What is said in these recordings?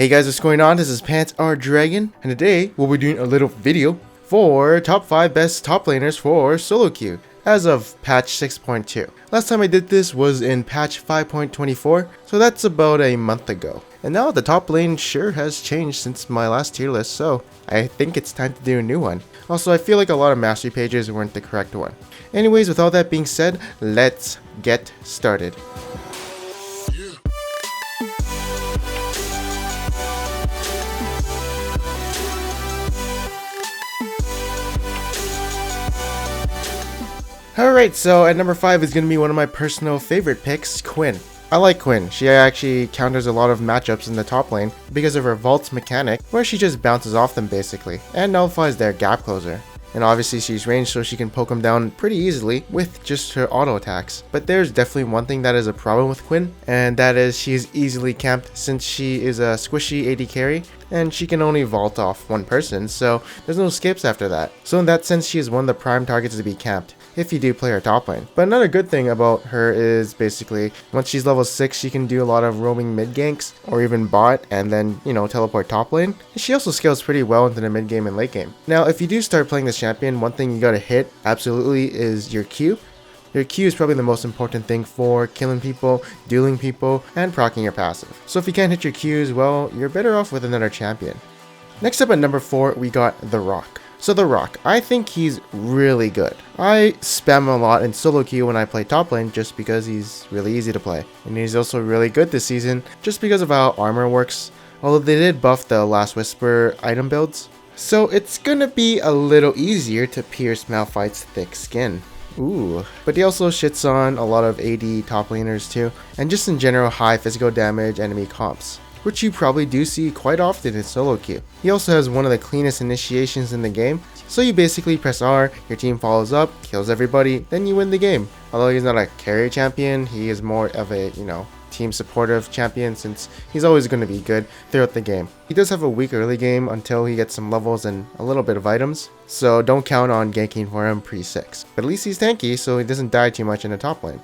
Hey guys, what's going on? This is Pants Our Dragon, and today we'll be doing a little video for top 5 best top laners for solo queue as of patch 6.2. Last time I did this was in patch 5.24, so that's about a month ago. And now the top lane sure has changed since my last tier list, so I think it's time to do a new one. Also, I feel like a lot of mastery pages weren't the correct one. Anyways, with all that being said, let's get started. Alright, so at number 5 is going to be one of my personal favorite picks, Quinn. I like Quinn. She actually counters a lot of matchups in the top lane because of her vault mechanic, where she just bounces off them basically, and nullifies their gap closer. And obviously she's ranged, so she can poke them down pretty easily with just her auto attacks. But there's definitely one thing that is a problem with Quinn, and that is she is easily camped since she is a squishy AD carry, and she can only vault off one person, so there's no skips after that. So in that sense, she is one of the prime targets to be camped if you do play her top lane. But another good thing about her is basically once she's level 6, she can do a lot of roaming mid ganks or even bot and then, teleport top lane. And she also scales pretty well into the mid game and late game. Now, if you do start playing this champion, one thing you gotta hit absolutely is your Q. Your Q is probably the most important thing for killing people, dueling people, and proccing your passive. So if you can't hit your Qs, well, you're better off with another champion. Next up at number 4, we got The Rock. So The Rock, I think he's really good. I spam him a lot in solo queue when I play top lane just because he's really easy to play. And he's also really good this season just because of how armor works, although they did buff the Last Whisper item builds. So it's gonna be a little easier to pierce Malphite's thick skin. Ooh, but he also shits on a lot of AD top laners too, and just in general high physical damage enemy comps, which you probably do see quite often in solo queue. He also has one of the cleanest initiations in the game, so you basically press R, your team follows up, kills everybody, then you win the game. Although he's not a carry champion, he is more of a, team supportive champion since he's always going to be good throughout the game. He does have a weak early game until he gets some levels and a little bit of items, so don't count on ganking for him pre-6. But at least he's tanky, so he doesn't die too much in the top lane.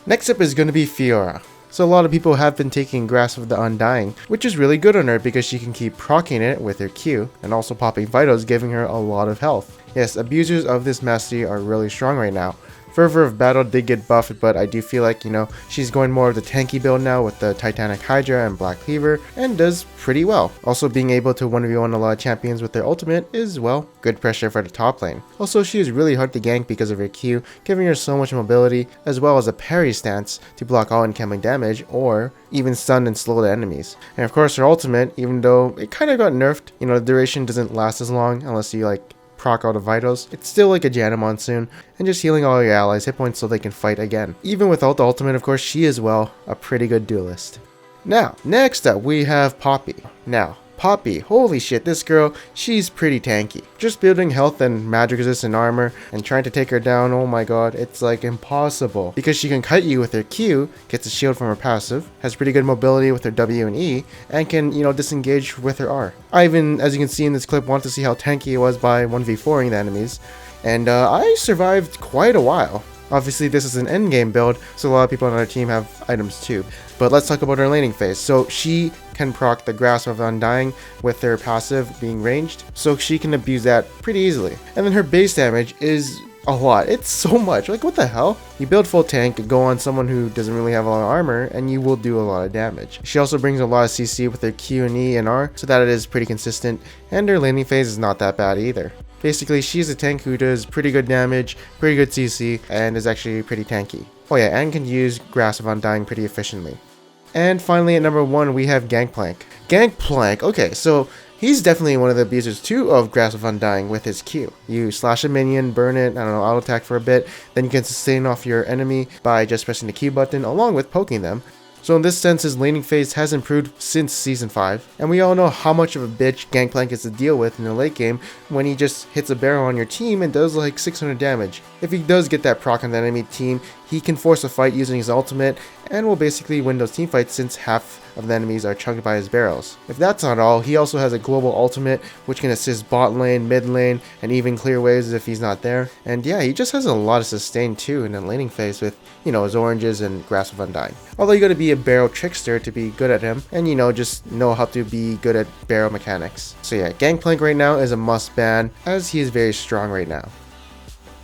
Next up is going to be Fiora. So a lot of people have been taking Grasp of the Undying, which is really good on her because she can keep proccing it with her Q, and also popping Vitals, giving her a lot of health. Yes, abusers of this mastery are really strong right now. Fervor of Battle did get buffed, but I do feel like, she's going more of the tanky build now with the Titanic Hydra and Black Cleaver, and does pretty well. Also being able to 1v1 a lot of champions with their ultimate is, well, good pressure for the top lane. Also, she is really hard to gank because of her Q, giving her so much mobility, as well as a parry stance to block all incoming damage, or even stun and slow the enemies. And of course her ultimate, even though it kind of got nerfed, the duration doesn't last as long unless you proc out of Vitals, it's still like a Janna Monsoon, and just healing all your allies hit points so they can fight again. Even without the ultimate, of course, she is, well, a pretty good duelist. Now, next up we have Poppy. Now, Poppy, holy shit, this girl, she's pretty tanky. Just building health and magic resistant armor and trying to take her down, oh my god, it's like impossible. Because she can kite you with her Q, gets a shield from her passive, has pretty good mobility with her W and E, and can, disengage with her R. I even, as you can see in this clip, want to see how tanky it was by 1v4ing the enemies, and I survived quite a while. Obviously this is an endgame build, so a lot of people on our team have items too. But let's talk about her laning phase. So she can proc the Grasp of Undying with her passive being ranged, so she can abuse that pretty easily. And then her base damage is a lot. It's so much. Like, what the hell? You build full tank, go on someone who doesn't really have a lot of armor, and you will do a lot of damage. She also brings a lot of CC with her Q and E and R, so that it is pretty consistent, and her laning phase is not that bad either. Basically, she's a tank who does pretty good damage, pretty good CC, and is actually pretty tanky. Oh yeah, and can use Grasp of Undying pretty efficiently. And finally at number 1 we have Gangplank. Gangplank, okay, so he's definitely one of the abusers too of Grasp of Undying with his Q. You slash a minion, burn it, auto attack for a bit, then you can sustain off your enemy by just pressing the Q button along with poking them. So in this sense, his laning phase has improved since Season 5, and we all know how much of a bitch Gangplank is to deal with in the late game when he just hits a barrel on your team and does like 600 damage. If he does get that proc on the enemy team, he can force a fight using his ultimate, and will basically win those teamfights since half of the enemies are chunked by his barrels. If that's not all, he also has a global ultimate which can assist bot lane, mid lane, and even clear waves if he's not there. And yeah, he just has a lot of sustain too in the laning phase with, his oranges and Grasp of Undying. Although you gotta be be a barrel trickster to be good at him, and you know, just know how to be good at barrel mechanics. So yeah, Gangplank right now is a must ban, as he is very strong right now.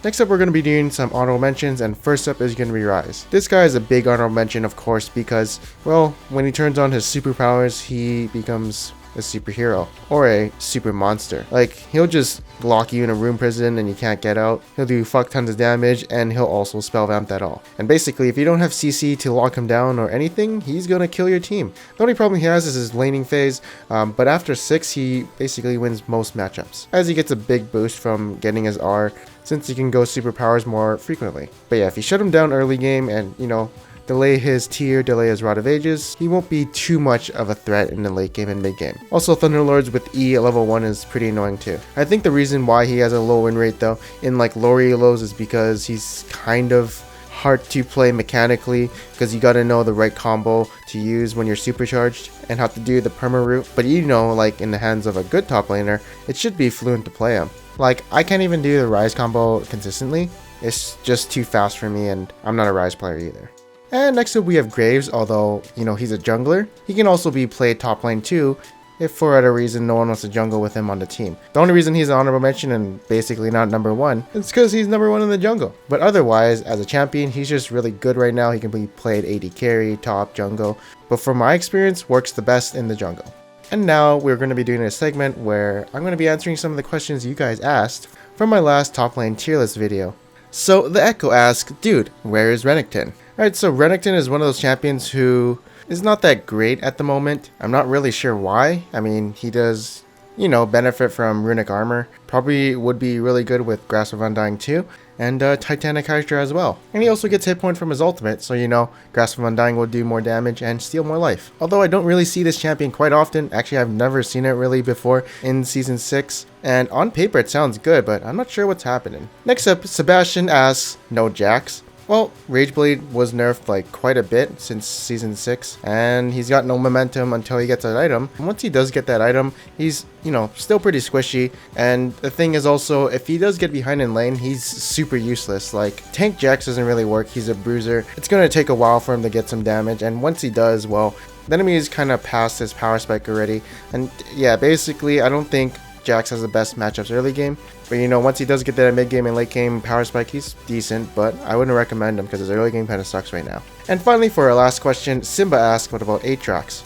Next up, we're going to be doing some honorable mentions, and first up is going to be Ryze. This guy is a big honorable mention, of course, because, well, when he turns on his superpowers, he becomes a superhero or a super monster. Like, he'll just lock you in a room prison and you can't get out. He'll do fuck tons of damage, and he'll also spell vamp that all. And basically, if you don't have CC to lock him down or anything, he's gonna kill your team. The only problem he has is his laning phase, but after 6 he basically wins most matchups, as he gets a big boost from getting his R, since he can go superpowers more frequently. But yeah, if you shut him down early game and, you know, delay his tier, delay his Rod of Ages, he won't be too much of a threat in the late game and mid game. Also, Thunderlords with E at level 1 is pretty annoying too. I think the reason why he has a low win rate though in like lower elos is because he's kind of hard to play mechanically, because you gotta know the right combo to use when you're supercharged and how to do the perma route. But you know, like in the hands of a good top laner, it should be fluent to play him. Like, I can't even do the Ryze combo consistently. It's just too fast for me, and I'm not a Ryze player either. And next up we have Graves, although, you know, he's a jungler. He can also be played top lane too, if for whatever reason no one wants to jungle with him on the team. The only reason he's an honorable mention and basically not number 1 is because he's number 1 in the jungle. But otherwise, as a champion, he's just really good right now. He can be played AD carry, top, jungle, but from my experience, works the best in the jungle. And now we're going to be doing a segment where I'm going to be answering some of the questions you guys asked from my last top lane tier list video. So the Echo asks, dude, where is Renekton? Alright, so Renekton is one of those champions who is not that great at the moment. I'm not really sure why. I mean, he does, you know, benefit from runic armor. Probably would be really good with Grasp of Undying too, and Titanic Hydra as well. And he also gets hit point from his ultimate, so you know, Grasp of Undying will do more damage and steal more life. Although I don't really see this champion quite often. Actually, I've never seen it really before in Season 6. And on paper it sounds good, but I'm not sure what's happening. Next up, Sebastian asks, no Jax? Well, Rageblade was nerfed like quite a bit since Season 6, and he's got no momentum until he gets that item. And once he does get that item, he's, you know, still pretty squishy. And the thing is also, if he does get behind in lane, he's super useless. Like, tank Jax doesn't really work, he's a bruiser. It's gonna take a while for him to get some damage, and once he does, well, the enemy is kind of past his power spike already. And yeah, basically, I don't think Jax has the best matchups early game, but you know, once he does get that mid game and late game power spike, he's decent, but I wouldn't recommend him because his early game kind of sucks right now. And finally, for our last question, Simba asks, what about Aatrox?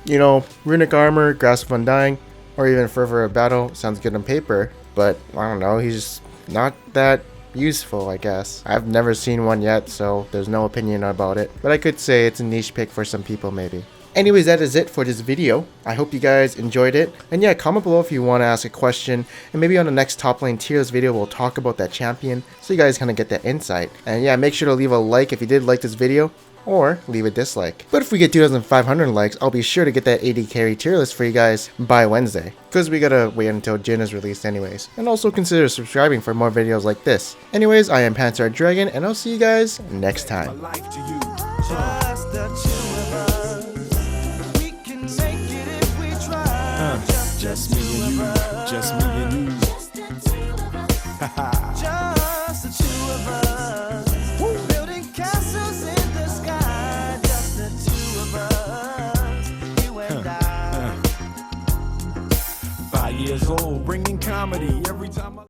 You know, runic armor, Grasp of Undying, or even Fervor of Battle sounds good on paper, but I don't know, he's just not that useful, I guess. I've never seen one yet, so there's no opinion about it, but I could say it's a niche pick for some people maybe. Anyways, that is it for this video. I hope you guys enjoyed it. And yeah, comment below if you want to ask a question. And maybe on the next top lane tier list video, we'll talk about that champion, so you guys kind of get that insight. And yeah, make sure to leave a like if you did like this video, or leave a dislike. But if we get 2,500 likes, I'll be sure to get that AD carry tier list for you guys by Wednesday, because we gotta wait until Jin is released anyways. And also consider subscribing for more videos like this. Anyways, I am Panzer Dragon, and I'll see you guys next time. Just me and you, just me and you. Just the two of us. Woo. Building castles in the sky. Just the two of us, you and I. 5 years old, bringing comedy every time I